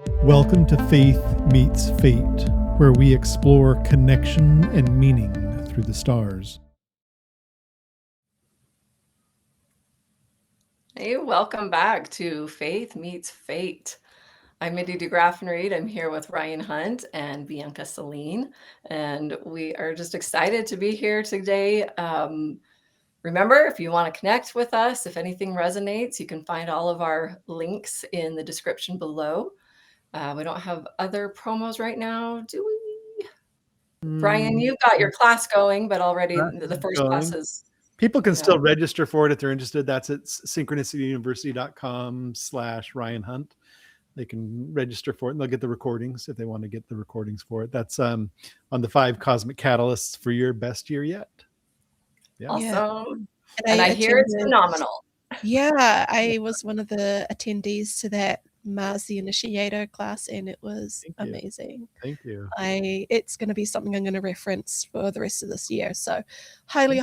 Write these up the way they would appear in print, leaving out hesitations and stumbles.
Welcome to Faith Meets Fate, where we explore connection and meaning through the stars. Hey, welcome back to Faith Meets Fate. I'm Mindy DeGraffenreid. I'm here with Ryan Hunt and Bianca Celine, and we are just excited to be here today. Remember, if you want to connect with us, if anything resonates, you can find all of our links in the description below. We don't have other promos right now, do we? Brian, you got your class going, but already the first class is... People can still register for it if they're interested. That's at synchronicityuniversity.com/Ryan Hunt. They can register for it and they'll get the recordings if they want to get the recordings for it. That's on the 5 cosmic catalysts for your best year yet. Yeah. Awesome. And I hear it's phenomenal. Yeah, I was one of the attendees to that Mars the Initiator class, and it was amazing. Thank you. It's going to be something I'm going to reference for the rest of this year. So highly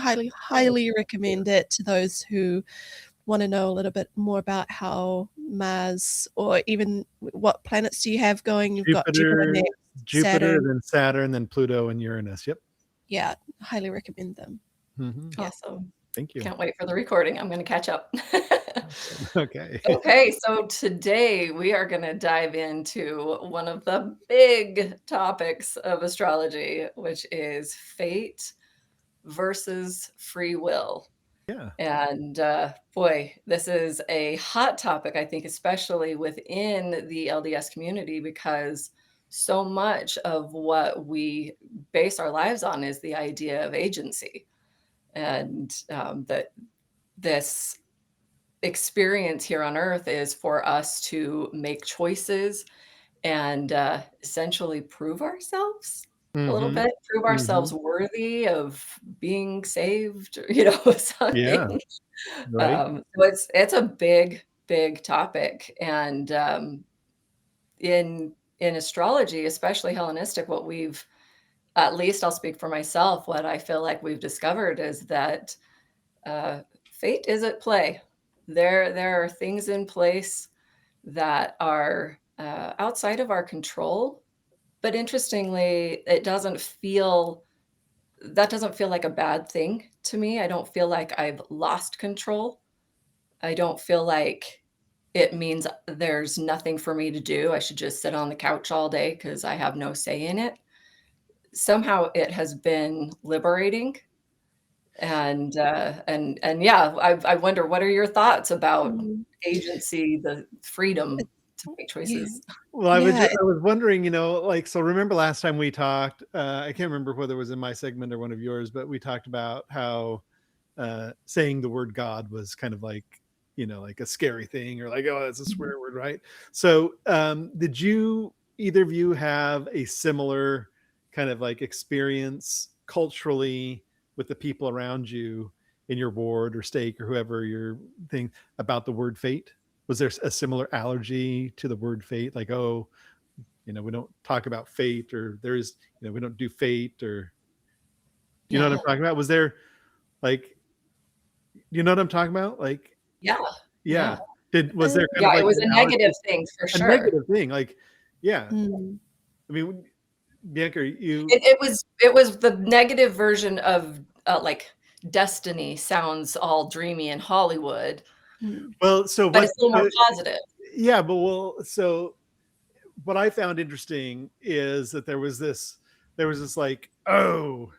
recommend it to those who want to know a little bit more about how Mars, or even what planets do you have going. You've got Jupiter, then Saturn, then Pluto and Uranus. Yep. Yeah, highly recommend them. Mm-hmm. Awesome. Thank you. Can't wait for the recording. I'm going to catch up. Okay. Okay, so today we are going to dive into one of the big topics of astrology, which is fate versus free will. Yeah. And boy, this is a hot topic, I think, especially within the LDS community, because so much of what we base our lives on is the idea of agency. And that this experience here on Earth is for us to make choices and essentially prove ourselves a little bit, prove ourselves worthy of being saved, something. Yeah. Right. So it's a big topic. And in astrology, especially Hellenistic, what we've, at least I'll speak for myself, what I feel like we've discovered is that fate is at play. There are things in place that are outside of our control, but interestingly, that doesn't feel like a bad thing to me. I don't feel like I've lost control. I don't feel like it means there's nothing for me to do. I should just sit on the couch all day because I have no say in it. Somehow it has been liberating. And yeah, I wonder, what are your thoughts about agency, the freedom to make choices? Yeah. Well, I was wondering, so remember last time we talked, I can't remember whether it was in my segment or one of yours, but we talked about how saying the word God was kind of like, like a scary thing, or like, oh, that's a swear word, right? So did either of you have a similar kind of like experience culturally with the people around you in your ward or stake or whoever your thing about the word fate? Was there a similar allergy to the word fate? Like, oh, we don't talk about fate, or there's, we don't do fate, or you know what I'm talking about? Was there like, you know what I'm talking about? Like, yeah. Was there kind of like it was a negative thing for sure. A negative thing, like, yeah. I mean, Bianca, it was the negative version of like destiny sounds all dreamy in Hollywood. Well, so but it's a little more positive. Yeah, but so what I found interesting is that there was this like, oh,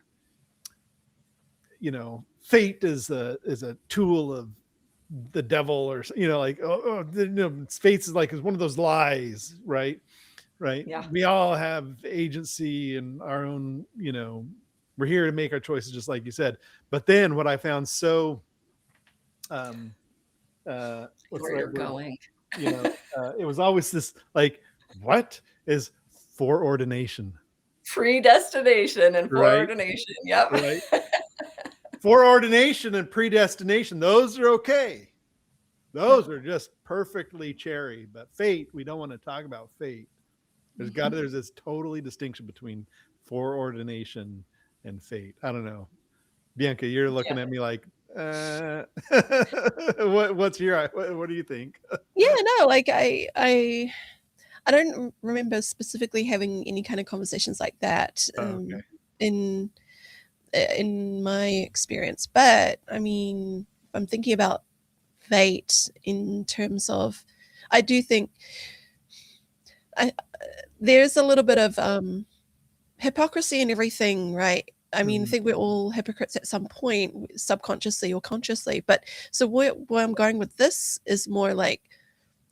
fate is a tool of the devil, or like, fate is like, is one of those lies, right? Yeah. We all have agency and our own, we're here to make our choices, just like you said. But then what I found so where you're going, it was always this like, what is foreordination? Predestination and foreordination. Yep. Right. Foreordination and predestination, those are okay. Those are just perfectly cherry. But fate, we don't want to talk about fate. There's this totally distinction between foreordination and fate. I don't know. Bianca, you're looking at me like, what do you think? Yeah, no, like I I don't remember specifically having any kind of conversations like that Okay. in my experience. But I mean, I'm thinking about fate in terms of, I do think there's a little bit of hypocrisy in everything, right? I mean, I think we're all hypocrites at some point, subconsciously or consciously. But so where I'm going with this is more like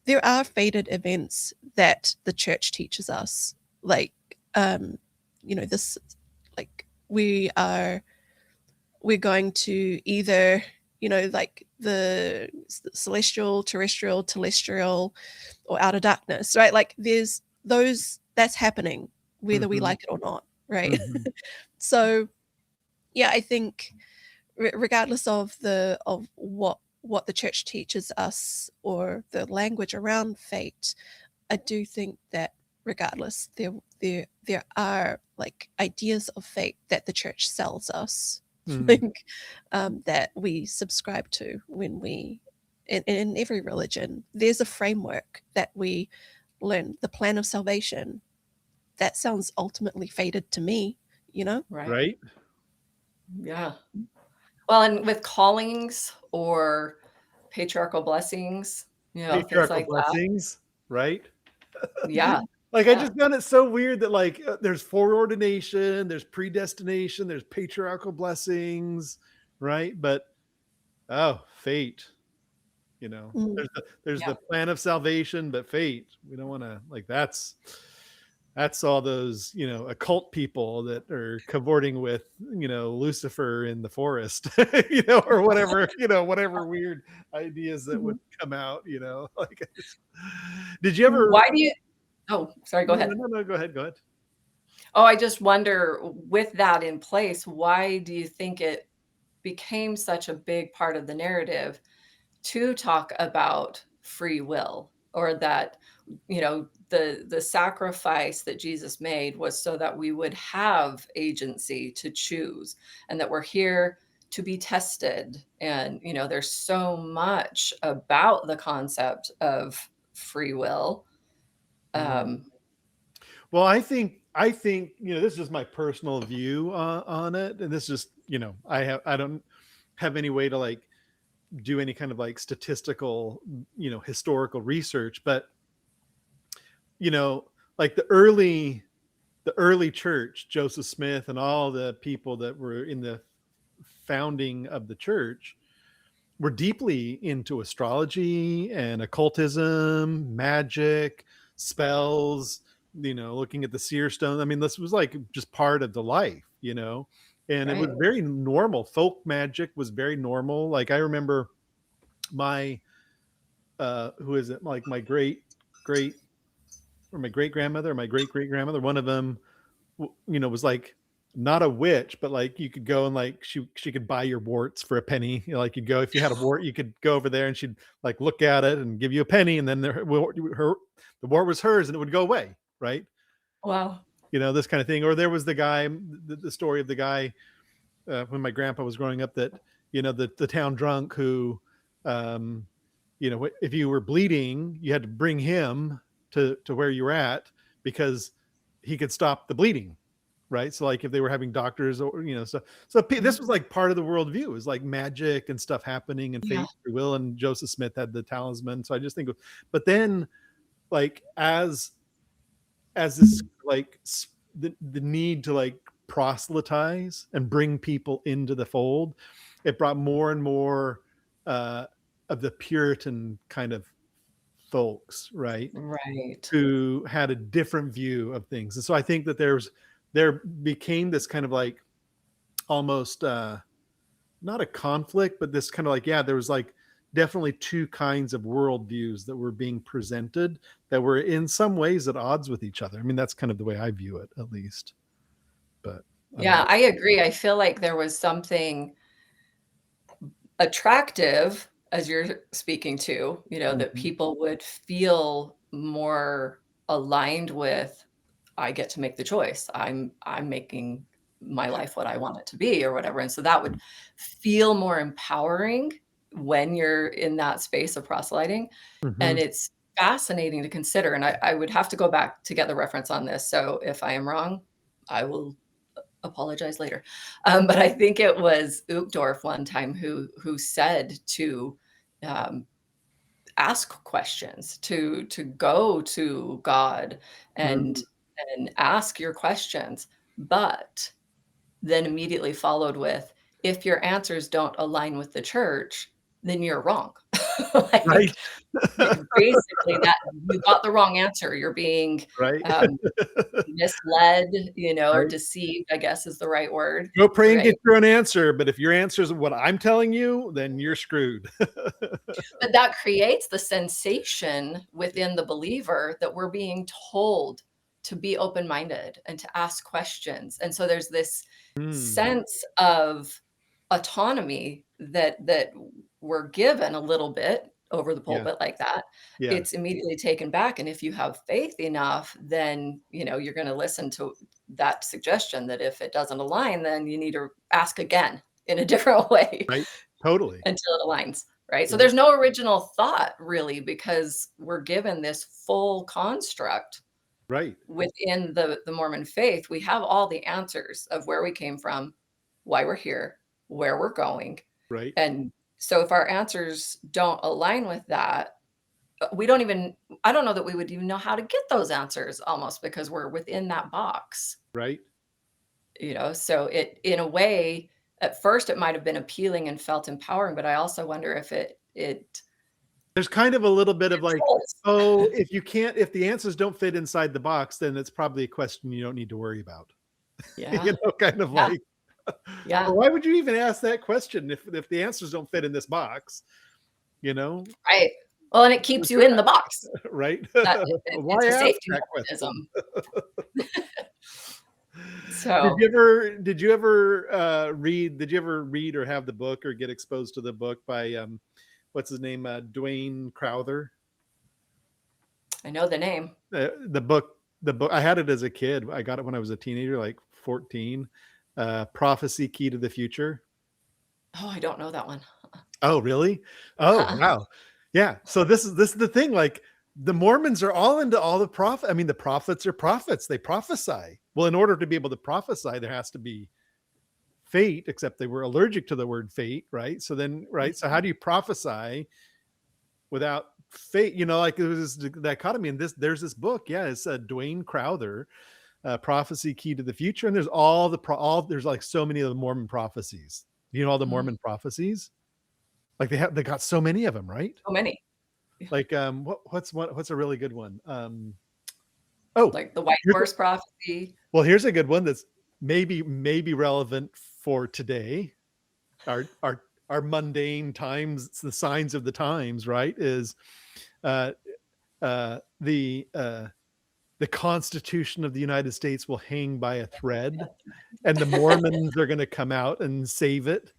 there are fated events that the church teaches us, like this, like we're going to either like the celestial, terrestrial, telestial, or outer darkness, right? Like there's those that's happening whether we like it or not, right? So yeah, I think regardless of what the church teaches us or the language around fate, I do think that regardless, there are like ideas of fate that the church sells us, like that we subscribe to when we in every religion. There's a framework that we learn, the plan of salvation. That sounds ultimately fated to me, Right. Right? Yeah. Well, and with callings or patriarchal blessings, things Patriarchal like that. blessings, right? Yeah. Like, I Yeah. just found it so weird that, like, there's foreordination, there's predestination, there's patriarchal blessings, right? But, oh, fate, Mm. there's Yeah. the plan of salvation, but fate, we don't wanna like, that's all those, occult people that are cavorting with, Lucifer in the forest, or whatever weird ideas that would Mhm. come out, like, did you ever Why do you Oh, sorry, go no, ahead. no, no, go ahead, go ahead. Oh, I just wonder, with that in place, why do you think it became such a big part of the narrative to talk about free will, or that the sacrifice that Jesus made was so that we would have agency to choose, and that we're here to be tested. And there's so much about the concept of free will. Mm. um Well, I think, this is my personal view on it, and this just, I don't have any way to like do any kind of like statistical, historical research, but you know, like the early church, Joseph Smith and all the people that were in the founding of the church were deeply into astrology and occultism, magic, spells, looking at the seer stone. I mean, this was like just part of the life. And it was right. very normal. Folk magic was very normal. Like I remember my who is it? Like my great or my great grandmother or my great great grandmother, one of them was like not a witch, but like you could go and like she could buy your warts for a penny. Like you'd go if you had a wart, you could go over there and she'd like look at it and give you a penny, and then the wart was hers and it would go away, right? Wow. This kind of thing. Or there was the guy, the story of the guy when my grandpa was growing up that the town drunk who um, if you were bleeding, you had to bring him to where you were at because he could stop the bleeding, right? So like if they were having doctors or Mhm. this was like part of the worldview, is like magic and stuff happening and Yeah. fate, free will, and Joseph Smith had the talisman. So I just think, but then like as this like the need to like proselytize and bring people into the fold, it brought more and more uh, of the Puritan kind of folks, right? Right. Who had a different view of things. And so I think that there became this kind of like almost not a conflict, but this kind of like, yeah, there was like definitely two kinds of worldviews that were being presented that were in some ways at odds with each other. I mean, that's kind of the way I view it, at least. But I don't Yeah, know. I agree. I feel like there was something attractive, as you're speaking to, that Mhm. people would feel more aligned with. I get to make the choice. I'm making my life what I want it to be, or whatever. And so that would feel more empowering when you're in that space of proselyting. And Mhm. it's fascinating to consider, and I would have to go back to get the reference on this, so if I am wrong, I will apologize later. But I think it was Uchtdorf one time who said to, um, ask questions, to go to God Mm, and ask your questions, but then immediately followed with, "If your answers don't align with the church, then you're wrong." right, Like, basically that you got the wrong answer. You're being, right, um, misled, or right. deceived, I guess is the right word, Go pray and right? get your own answer, but if your answer is what I'm telling you, then you're screwed. But that creates the sensation within the believer that we're being told to be open-minded and to ask questions. And so there's this Mm, sense of autonomy that we're given a little bit over the yeah, pulpit like that. yeah, It's immediately taken back. And if you have faith enough, then you're going to listen to that suggestion that if it doesn't align, then you need to ask again in a different way right, totally, until it aligns. Right? So right, there's no original thought really because we're given this full construct right, within the Mormon faith. We have all the answers of where we came from, why we're here, where we're going. right, And so if our answers don't align with that, we don't even I don't know that we would even know how to get those answers almost because we're within that box. right. So it in a way, at first it might have been appealing and felt empowering, but I also wonder if it There's kind of a little bit of like, controls. oh, if the answers don't fit inside the box, then it's probably a question you don't need to worry about. Yeah, Kind of yeah, like, yeah, well, why would you even ask that question if the answers don't fit in this box? You know, right. Well, and it keeps you in the box. right? That it's Why a ask safety that question? mechanism. Did So, you ever did you ever read did you ever read or have the book or get exposed to the book by what's his name, Dwayne Crowther? I know the name. The book I had it as a kid. I got it when I was a teenager, like 14. Prophecy Key to the Future. Oh, I don't know that one. Oh, really? Oh, wow. Yeah. So this is the thing. Like the Mormons are all into all the prophet. I mean, the prophets are prophets. They prophesy. Well, in order to be able to prophesy, there has to be fate, except they were allergic to the word fate, right? So then, right. So how do you prophesy without fate? Like it was this dichotomy. And there's this book. Yeah, it's Dwayne Crowther, Prophecy Key to the Future. And there's there's like so many of the Mormon prophecies. All the Mm, Mormon prophecies. Like they got so many of them, right? so many. Yeah. Like what's a really good one? Oh, Like the White here's Horse Prophecy. here's a good one that's maybe relevant for today. Our mundane times, it's the signs of the times, right? Is uh uh the uh the Constitution of the United States will hang by a thread, and the Mormons are going to come out and save it.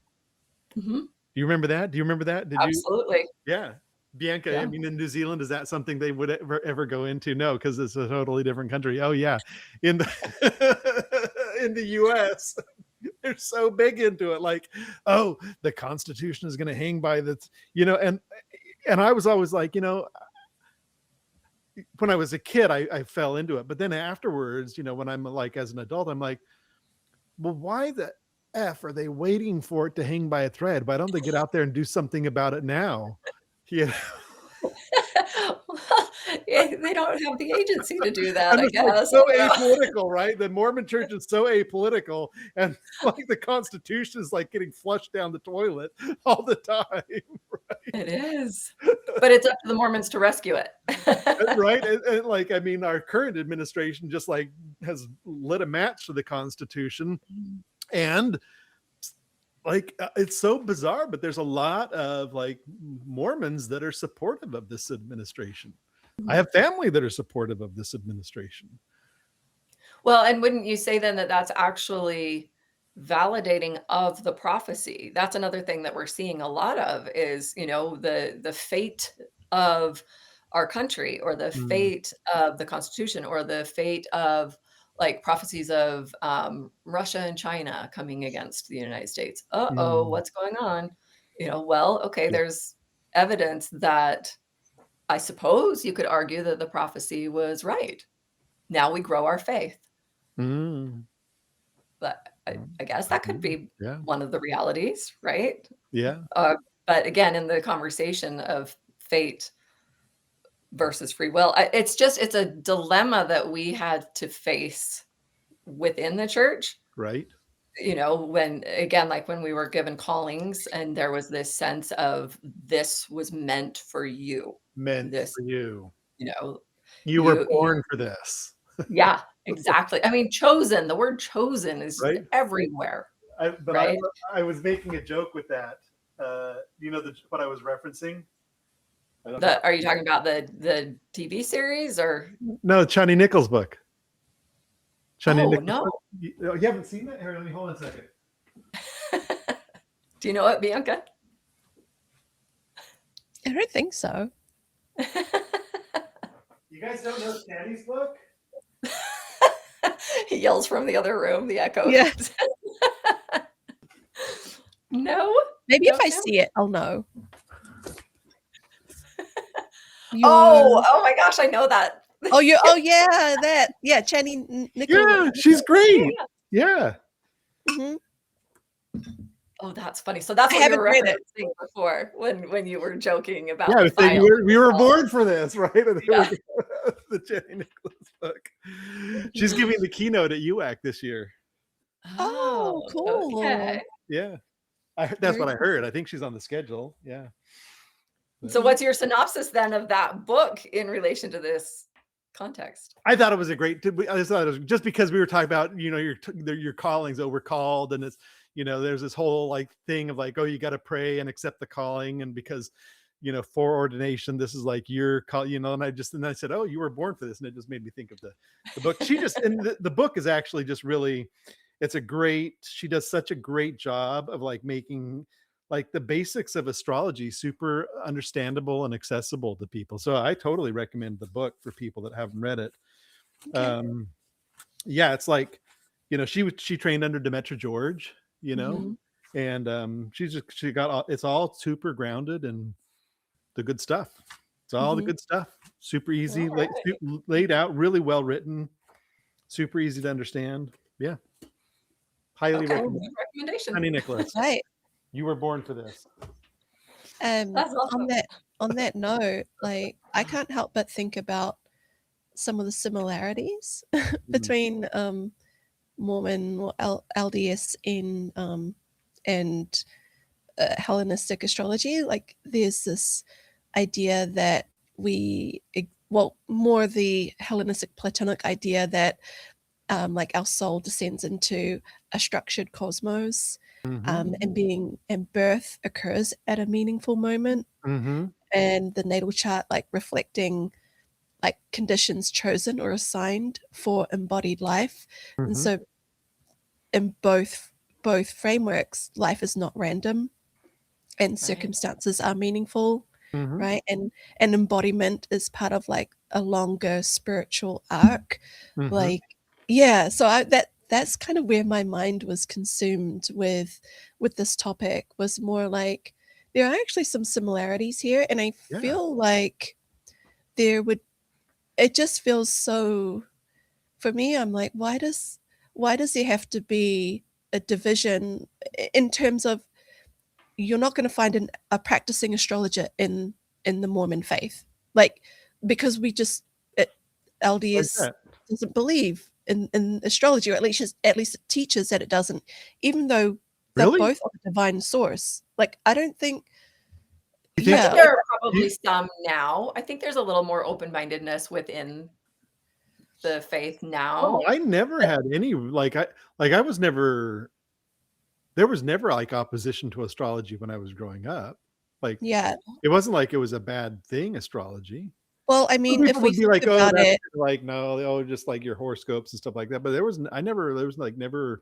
Mhm. Do you remember that? Do you remember that? Did you? Absolutely. Yeah. Bianca, I Yeah. mean, in New Zealand, is that something they would ever go into? No, because it's a totally different country. Oh yeah. In the in the US, they're so big into it. Like, oh, the Constitution is gonna hang by the, and I was always like, when I was a kid, I fell into it. But then afterwards, when I'm like as an adult, I'm like, well, why the F are they waiting for it to hang by a thread? Why don't they get out there and do something about it now? Yeah. Well, they don't have the agency to do that, I'm I just like guess. so I don't know. apolitical, right? The Mormon church is so apolitical, and like the Constitution is like getting flushed down the toilet all the time, It is. But it's up to the Mormons to rescue it. right? And like, I mean, our current administration just like has lit a match to the Constitution, Mm, and like it's so bizarre, but there's a lot of like Mormons that are supportive of this administration. I mhm. have family that are supportive of this administration. Well, and wouldn't you say then that that's actually validating of the prophecy? That's another thing that we're seeing a lot of is, the fate of our country or the Mm, fate of the Constitution or the fate of like prophecies of Russia and China coming against the United States. Uh-oh, mm, what's going on? Well, okay, yeah, there's evidence that I suppose you could argue that the prophecy was right. Now we grow our faith. Mm. But I guess that could be Yeah. one of the realities, right? Yeah. But again, in the conversation of fate versus free will, it's a dilemma that we had to face within the church. Right. You know, when again, like when we were given callings and there was this sense of this was meant for you. Meant This, for you. you know, You were you born for this. yeah, exactly. I mean, chosen, the word chosen is Right. everywhere. But right? I was making a joke with that. You know what I was referencing? Are you talking about the TV series or? No, Chani Nichols' book. Oh, no. Book. You haven't seen that? Here, let me hold on a second. Do you know it, Bianca? I don't think so. You guys don't know Chani's book? He yells from the other room, the echo. Yeah. No? Maybe No, if I no? see it, I'll know. Oh my gosh, I know that. Oh, yeah, Chani Nichols. Yeah, she's great. Yeah. Mm-hmm. Oh, that's funny. So that's I what you haven't were read it. referencing before when you were joking about Yeah, the file. we were born for this, right? Yeah. The Chani Nichols book. She's giving the keynote at UAC this year. Oh, cool. Okay. Yeah. That's what I heard. I think she's on the schedule. Yeah. So what's your synopsis then of that book in relation to this context? I thought it was a great. I just thought it was just because we were talking about, you know, your callings. Oh, we're called, and it's, you know, there's this whole like thing of like, oh, you got to pray and accept the calling, and because, you know, foreordination, this is like your call, you know. And I said, oh, you were born for this, and it just made me think of the book. She just and the book is actually just really, it's a great. She does such a great job of like making like the basics of astrology super understandable and accessible to people. So I totally recommend the book for people that haven't read it. Okay. Yeah, it's like, you know, she trained under Demetra George, you know, and she got all, it's all super grounded and the good stuff. It's all the good stuff. Super easy, laid out, really well written, super easy to understand. Yeah. Highly recommendation. Honey Nicholas. Right. You were born for this. That's awesome. On that note, like I can't help but think about some of the similarities between Mormon or LDS and Hellenistic astrology. Like there's this idea that more the Hellenistic Platonic idea that like our soul descends into a structured cosmos, and birth occurs at a meaningful moment, and the natal chart like reflecting like conditions chosen or assigned for embodied life. And so in both frameworks, life is not random and circumstances are meaningful, right? And embodiment is part of like a longer spiritual arc. Like, yeah, so that's kind of where my mind was consumed with this topic, was more like there are actually some similarities here, and I feel like it just feels so, for me, I'm like, why does there have to be a division in terms of you're not going to find a practicing astrologer in the Mormon faith, like, because LDS doesn't believe in astrology, or at least it teaches that it doesn't, even though they're both of a divine source. Like, I don't think. I think there are probably some now. I think there's a little more open-mindedness within the faith now. Oh, I never had any I was never. There was never like opposition to astrology when I was growing up. Like, it wasn't like it was a bad thing, astrology. Well, I mean, if we would be like, oh, about that's it, like, no, just like your horoscopes and stuff like that. But there was never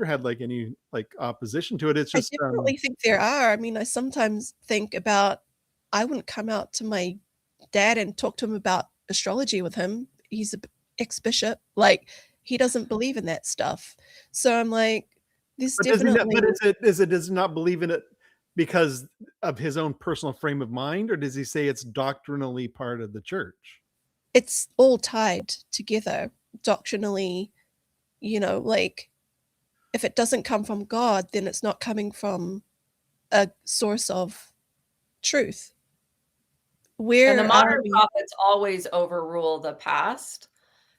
had like any like opposition to it. It's just I definitely think there are. I mean, I sometimes think about, I wouldn't come out to my dad and talk to him about astrology with him. He's an ex-bishop. Like, he doesn't believe in that stuff. So I'm like, this definitely. But does it not believe in it because of his own personal frame of mind, or does he say it's doctrinally part of the church? It's all tied together doctrinally, like if it doesn't come from God, then it's not coming from a source of truth. And the Where are modern we? prophets always overrule the past.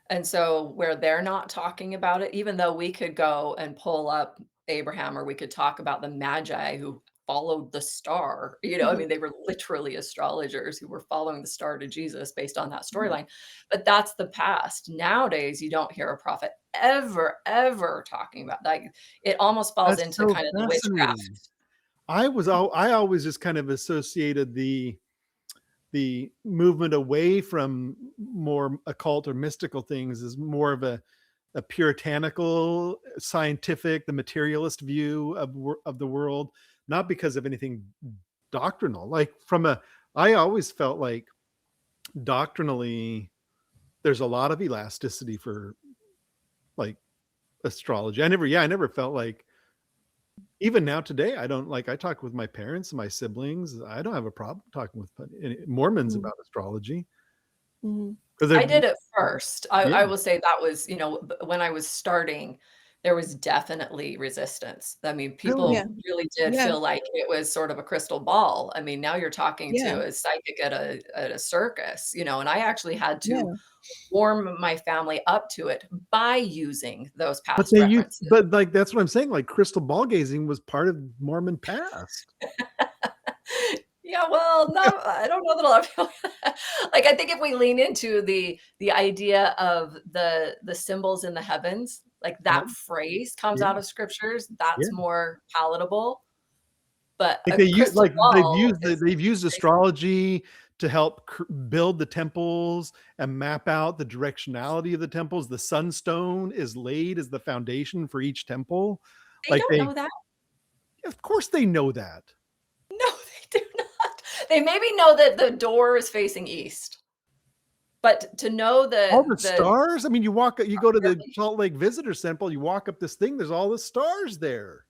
And so where they're not talking about it, even though we could go and pull up Abraham, or we could talk about the Magi who followed the star, I mean, they were literally astrologers who were following the star to Jesus based on that storyline. But that's the past. Nowadays, you don't hear a prophet ever talking about that. It almost falls That's into so kind of the fascinating. witchcraft. I always just kind of associated the movement away from more occult or mystical things as more of a puritanical, scientific, the materialist view of the world, not because of anything doctrinal. Like I always felt like doctrinally, there's a lot of elasticity for like astrology. I never felt like, even now today, I don't like, I talk with my parents and my siblings. I don't have a problem talking with Mormons Mm, about astrology mm, because I did at first. I yeah, will say that was, when I was starting, there was definitely resistance. I mean, really, yeah, people really did yeah, feel like it was sort of a crystal ball. I mean, now you're talking yeah, to a psychic at a circus, and I actually had to yeah. warm my family up to it by using those past references. but like that's what I'm saying. Like crystal ball gazing was part of Mormon past. Yeah, well, no, I don't know that I'll feel like, I think if we lean into the idea of the symbols in the heavens, like Uh-huh. that phrase comes Yeah, out of scriptures, yeah. that's more palatable, but Like a crystal ball is they've used crazy. astrology to help build the temples and map out the directionality of the temples. The sunstone is laid as the foundation for each temple. They Like don't know that. of course they know that. No, they do not. They maybe know that the door is facing east, but to know All the the stars. I mean, you go to the Salt Lake Visitor Temple, you walk up this thing. There's all the stars there.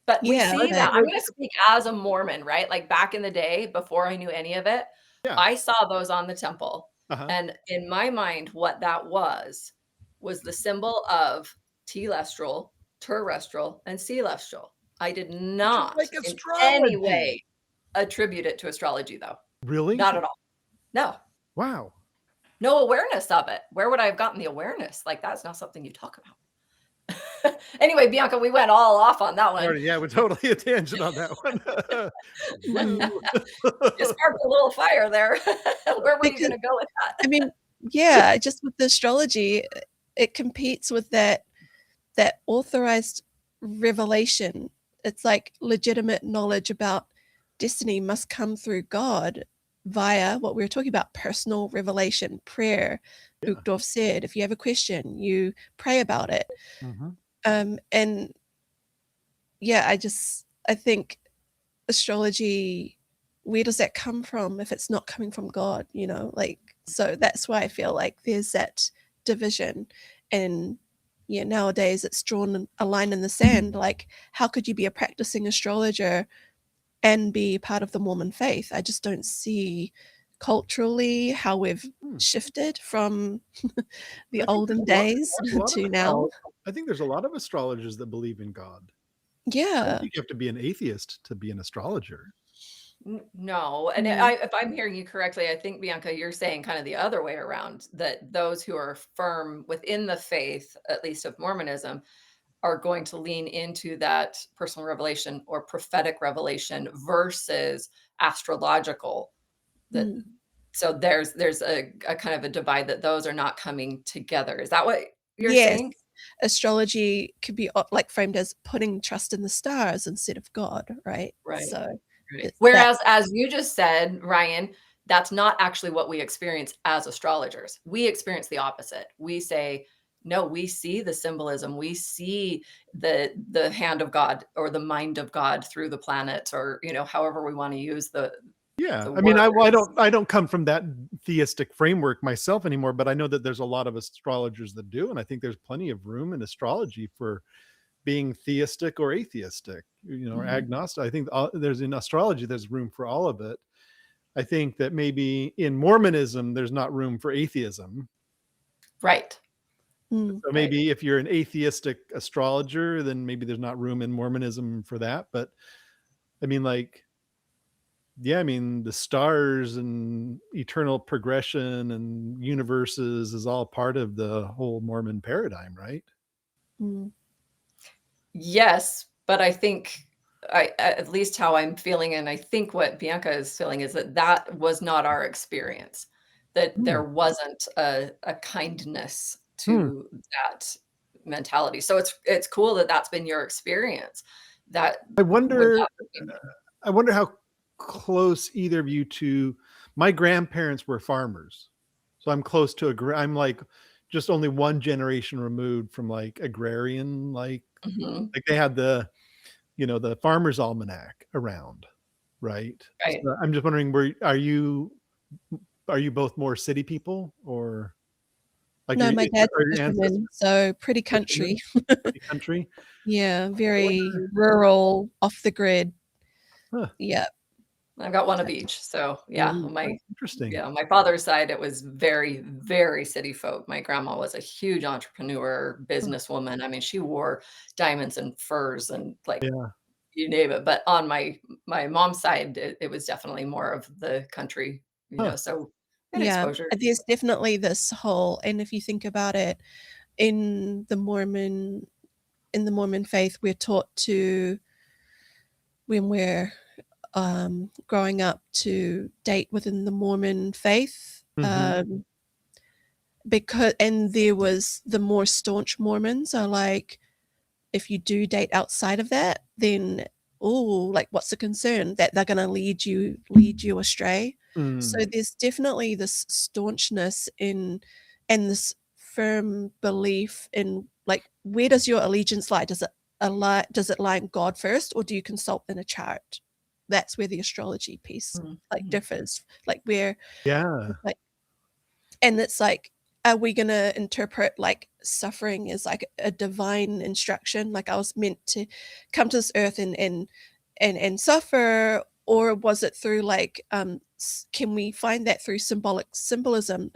But we Yeah, see that. but I'm gonna speak as a Mormon, right? Like, back in the day, before I knew any of it, Yeah. I saw those on the temple, Uh-huh. and in my mind, what that was the symbol of telestial, terrestrial, and celestial. I did Which is not like in any astrology. way attribute it to astrology, though. Really? Not at all. No. Wow. No awareness of it. Where would I have gotten the awareness? Like, that's not something you talk about. Anyway, Bianca, we went all off on that one. Alrighty, yeah, we're totally a tangent on that one. Woo. You sparked a little fire there. Where were you because gonna go with I that? mean, yeah, just with the astrology, it competes with that authorized revelation. It's like legitimate knowledge about destiny must come through God via what we were talking about, personal revelation, prayer. Yeah. Uchtdorf said, if you have a question, you pray about it. Mhm. And yeah, I think astrology, where does that come from if it's not coming from God, like, so that's why I feel like there's that division. And yeah, nowadays it's drawn a line in the sand, like how could you be a practicing astrologer and be part of the Mormon faith? I just don't see culturally how we've Hmm. shifted from the I think olden days there's a lot of to now. I think there's a lot of astrologers that believe in God. I don't Yeah. think you have to be an atheist to be an astrologer. No, and Mm, if I'm hearing you correctly, I think, Bianca, you're saying kind of the other way around, that those who are firm within the faith, at least of Mormonism, are going to lean into that personal revelation or prophetic revelation versus astrological. That mm. so there's a kind of a divide, that those are not coming together. Is that what you're Yes. saying? Astrology could be like framed as putting trust in the stars instead of God, right? Right. So Right. it's that. Whereas, as you just said, Ryan, that's not actually what we experience as astrologers. We experience the opposite. We say, no, we see the symbolism. We see the hand of God or the mind of God through the planets, or however we want to use Yeah, the I mean, words. I don't come from that theistic framework myself anymore, but I know that there's a lot of astrologers that do, and I think there's plenty of room in astrology for being theistic or atheistic, or Mhm. agnostic. I think there's in astrology, there's room for all of it. I think that maybe in Mormonism, there's not room for atheism. Right. Mm. So maybe if you're an atheistic astrologer, then maybe there's not room in Mormonism for that. But I mean, like, yeah, I mean, the stars and eternal progression and universes is all part of the whole Mormon paradigm, right? Mm. Yes, but I think at least how I'm feeling, and I think what Bianca is feeling is that that was not our experience, that Hmm. there wasn't a kindness Hmm. to that mentality. So it's cool that that's been your experience. That I without wonder, I wonder how close either of you to my grandparents were farmers. So I'm close to I'm like just only one generation removed from like agrarian, Mhm, like they had the farmer's almanac around, right? right. So I'm just wondering, are you both more city people, or like No, my dad's are a your ancestors fisherman, so pretty country. fishermen, pretty country? Yeah, I very wonder, rural, off the grid. huh, Yeah. I've got one of each. So yeah, oh, interesting. my father's side, it was very, very city folk. My grandma was a huge entrepreneur, Huh, businesswoman. I mean, she wore diamonds and furs and like yeah, you name it. But on my mom's side, it was definitely more of the country, huh, so good Yeah, exposure. there's definitely this whole, and if you think about it, in the Mormon in the Mormon faith, we're taught to, when we're growing up, to date within the Mormon faith. mhm, Because, and there was the more staunch Mormons are like, if you do date outside of that, then like what's the concern that they're going to lead you astray? So mm, there's definitely this staunchness in, and this firm belief in, like, where does your allegiance lie? Does it lie in God first, or do you consult in a chart? That's where the astrology piece Mhm, like mhm, differs, like where, yeah, like, and it's like, are we going to interpret like suffering as like a divine instruction, like I was meant to come to this earth and suffer, or was it through like can we find that through symbolism,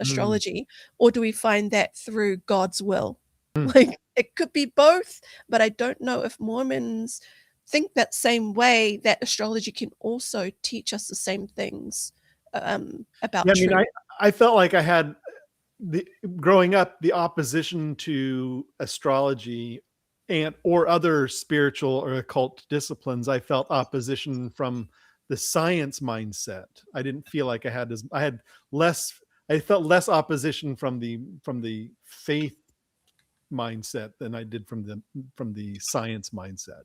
mm, astrology, or do we find that through God's will? mm. Like it could be both, but I don't know if Mormons think that same way, that astrology can also teach us the same things about Yeah, I mean, truth. I felt like I had the growing up, the opposition to astrology and or other spiritual or occult disciplines. I felt opposition from the science mindset. I didn't feel like I had less, I felt less opposition from the faith mindset than I did from the science mindset.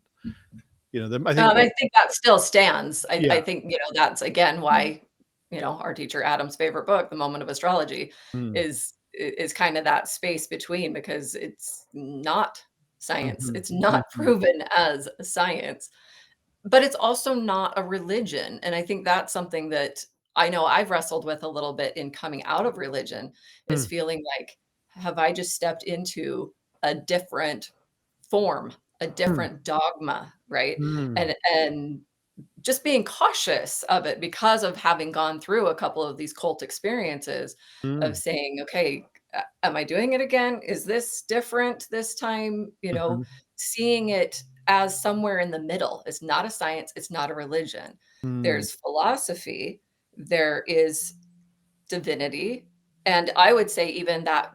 I think I think that still stands. I yeah. think, that's again why, our teacher Adam's favorite book, The Moment of Astrology, Mm, is kind of that space between because it's not science. mhm, It's not mhm, proven as science, but it's also not a religion. And I think that's something that I know I've wrestled with a little bit in coming out of religion is mm, feeling like, have I just stepped into a different form, a mm, different dogma, right? mm, And just being cautious of it because of having gone through a couple of these cult experiences of mm, saying, okay, am I doing it again? Is this different this time? mhm, Seeing it as somewhere in the middle. It's not a science, it's not a religion. mm, There's philosophy, there is divinity, and I would say even that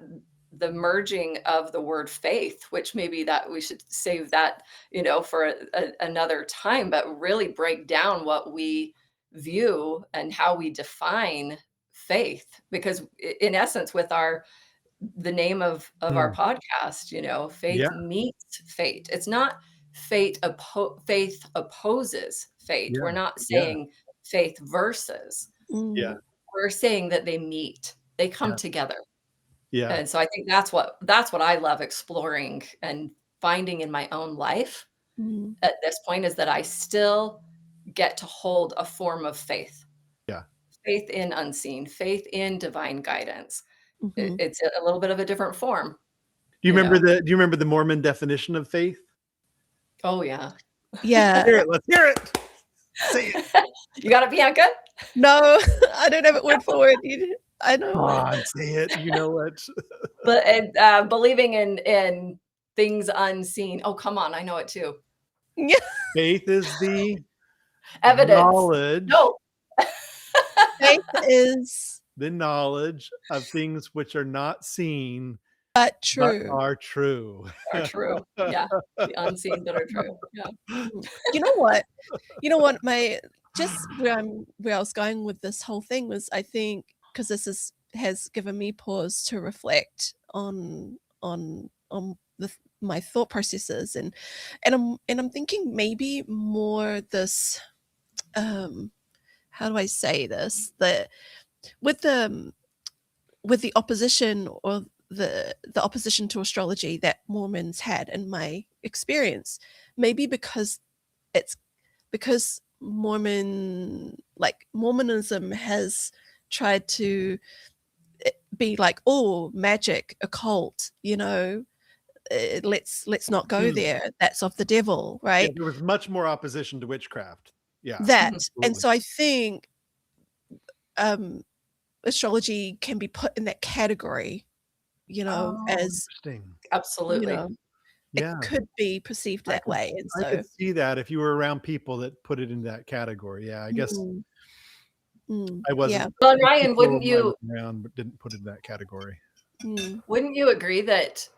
the merging of the word faith, which maybe that we should save that, for another time, but really break down what we view and how we define faith. Because in essence, with the name of our mm. podcast, Yeah, faith meets fate. It's not faith opposes fate. We're yeah, not yeah, saying faith versus. yeah, Mm, We're saying that they meet, they come yeah, together. yeah, And so I think that's what I love exploring and finding in my own life mm, at this point is that I still get to hold a form of faith. yeah. Faith in unseen, faith in divine guidance. mhm. It's a little bit of a different form, Do you you remember know? the Mormon definition of faith? Oh, yeah. Yeah. Let's hear it. Say it. You got it, Bianca? No, I don't have it word for word. I know. Come on, say it. You know what? But and believing in things unseen. Oh, come on, I know it too. Yeah. Faith is the Evidence. knowledge. No. Faith is The knowledge of things which are not seen but but true. are true. Are true. Yeah. The unseen but are true. Yeah. You know what? You know what? Where I was going with this whole thing was, I think, because has given me pause to reflect on my thought processes, and I'm thinking maybe more this, how do I say this? With the with the opposition, or the opposition to astrology that Mormons had, in my experience, maybe it's because Mormonism has tried to be like, oh, magic, occult, let's not go there. That's of the devil, Yeah, right? there was much more opposition to witchcraft. Yeah. That. And Absolutely. so I think astrology can be put in that category, Oh, as, interesting. Absolutely. Yeah. it could be perceived that way. And I so could see that if you were around people that put it in that category. Yeah, I guess mm, mm, I yeah. wasn't. Well, and Ryan, People I was around but didn't put it in that category. wouldn't you agree that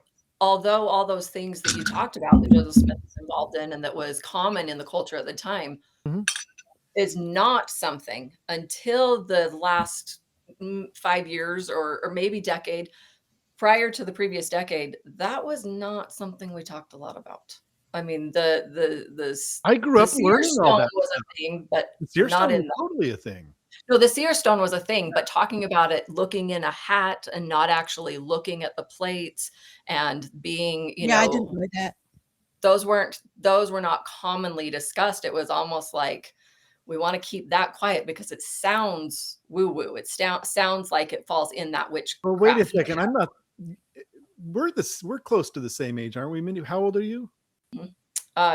although all those things that you talked about that Joseph Smith was involved in and that was common in the culture at the time Mhm. is not something until the last 5 years or maybe decade prior to the previous decade, that was not something we talked a lot about. I mean, I grew the up seer learning all stone that was stuff. a thing, but The seer not stone in was totally a thing. no, the seer stone was a thing, but talking about it, looking in a hat and not actually looking at the plates and being, Yeah, I didn't know that. those were not commonly discussed. It was almost like we want to keep that quiet because it sounds woo-woo. It sounds like it falls in that Well, wait a witchcraft. second. I'm not. We're close to the same age, aren't we, Mindy? How old are you?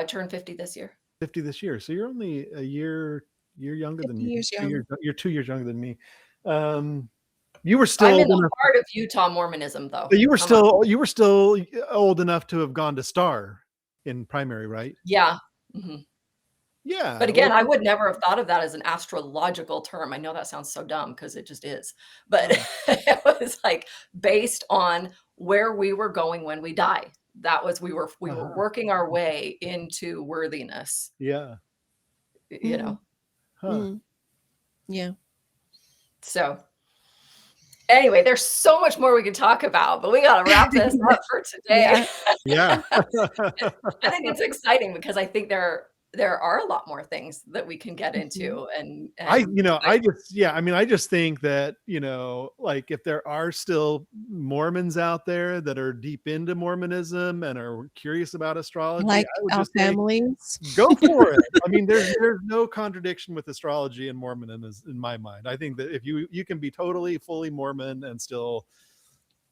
Turned 50 this year. 50 this year. So you're only a year younger 50 than me. years young. You're 2 years younger than me. You were still I'm in old the enough. heart of Utah Mormonism, though. But you were Come on. still old enough to have gone to Star in primary, right? Yeah. Mhm. Yeah. But again, I would never have thought of that as an astrological term. I know that sounds so dumb because it just is. But it was like based on where we were going when we die. That was we were working our way into worthiness, Yeah. you know. Huh. Mm, yeah. So anyway, there's so much more we could talk about, but we got to wrap this up for today. Yeah. I think it's exciting because I think there are a lot more things that we can get into and I just think that, like if there are still Mormons out there that are deep into Mormonism and are curious about astrology, Like I would our just say, families. go for it. I mean, there's no contradiction with astrology and Mormonism in my mind. I think that if you can be totally fully Mormon and still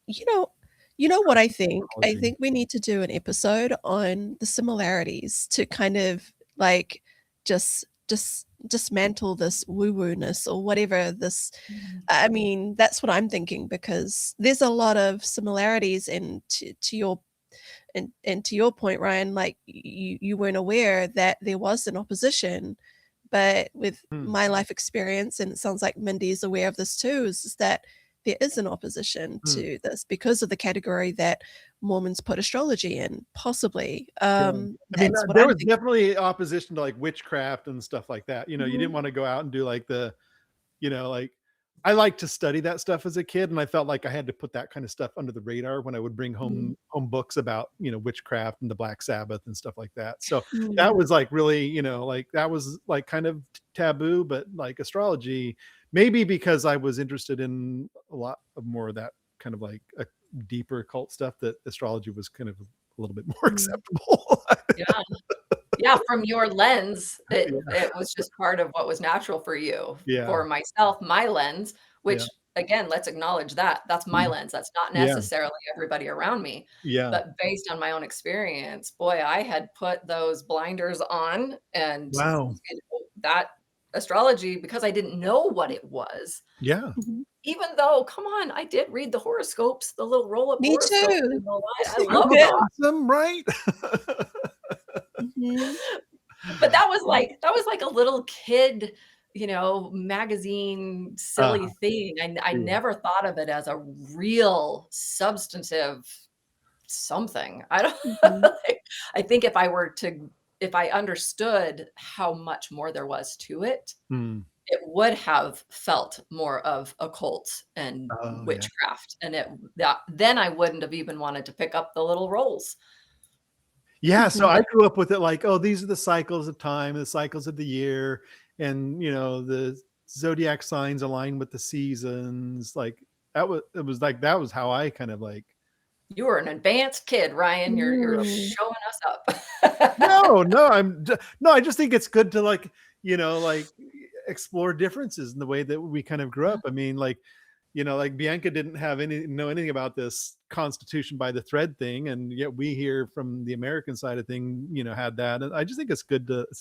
You know what I think? I astrology. think we need to do an episode on the similarities to kind of like just dismantle this woo-woo-ness or whatever this. I mean, that's what I'm thinking, because there's a lot of similarities, and to your and to your point, Ryan, like you weren't aware that there was an opposition, but with my life experience, and it sounds like Mindy is aware of this too, is that there is an opposition to this because of the category that Mormons put astrology in, possibly. I mean, That's what there I'm was thinking. definitely opposition to like witchcraft and stuff like that. You Mhm. didn't want to go out and do like like I liked to study that stuff as a kid, and I felt like I had to put that kind of stuff under the radar when I would bring home books about, witchcraft and the Black Sabbath and stuff like that. So that was like really, like that was like kind of taboo, but like astrology, maybe because I was interested in a lot of more of that kind of like a deeper cult stuff, that astrology was kind of a little bit more acceptable. Yeah. Yeah, from your lens, it was just part of what was natural for you. Yeah. For myself, my lens, which Yeah. again, let's acknowledge that. That's my Mm. lens. That's not Yeah. necessarily everybody around me. Yeah. But based on my own experience, boy, I had put those blinders on, and Wow. that astrology, because I didn't know what it was, Yeah. Mhm. even though, come on, I did read the horoscopes, the little roll-up Me horoscopes too. and the line. I I Aren't loved those did. them. awesome, right? Mhm. But that was like a little kid, magazine silly Uh-huh. thing. I Yeah. never thought of it as a real substantive something. I don't Mhm. I think if I understood how much more there was to it, Mm. it would have felt more of occult and Oh, yeah. witchcraft, and then I wouldn't have even wanted to pick up the little rolls. Yeah, so Mhm. I grew up with it like, oh, these are the cycles of time, the cycles of the year, and, the zodiac signs align with the seasons, like, it was like that was how I kind of like You were an advanced kid, Ryan. You're Mm. showing us up. no, no, no, I just think it's good to like, like explore differences in the way that we kind of grew up. I mean, like, like Bianca didn't know anything about this constitution by the thread thing, and yet we here from the American side of thing, had that. And I just think it's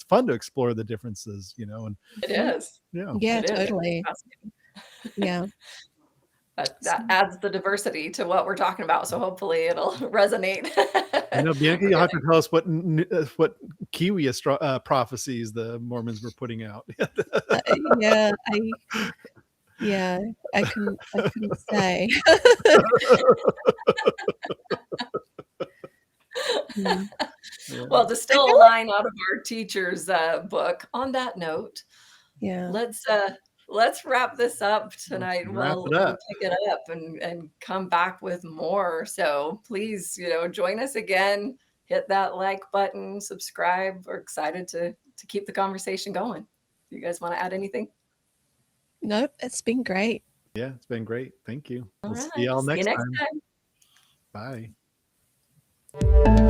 fun to explore the differences, and It Mhm. is. yeah. Yeah, It is. It's totally. fascinating. Yeah. That adds the diversity to what we're talking about, so hopefully it'll resonate. I know, Bianca, We're you'll have gonna to tell us what Kiwi prophecies the Mormons were putting out. Yeah, yeah, I couldn't say. Mm. Yeah. Well, to I steal a feel like line out of our teacher's, book, on that note, yeah. let's, uh, let's wrap this up Let's tonight. wrap it We'll up. pick it up and come back with more. So please, join us again. Hit that like button, subscribe. We're excited to keep the conversation going. Do you guys wanna add anything? Nope, it's been great. Yeah, it's been great. Thank you. All We'll see right. y'all See you next next time. time. Bye.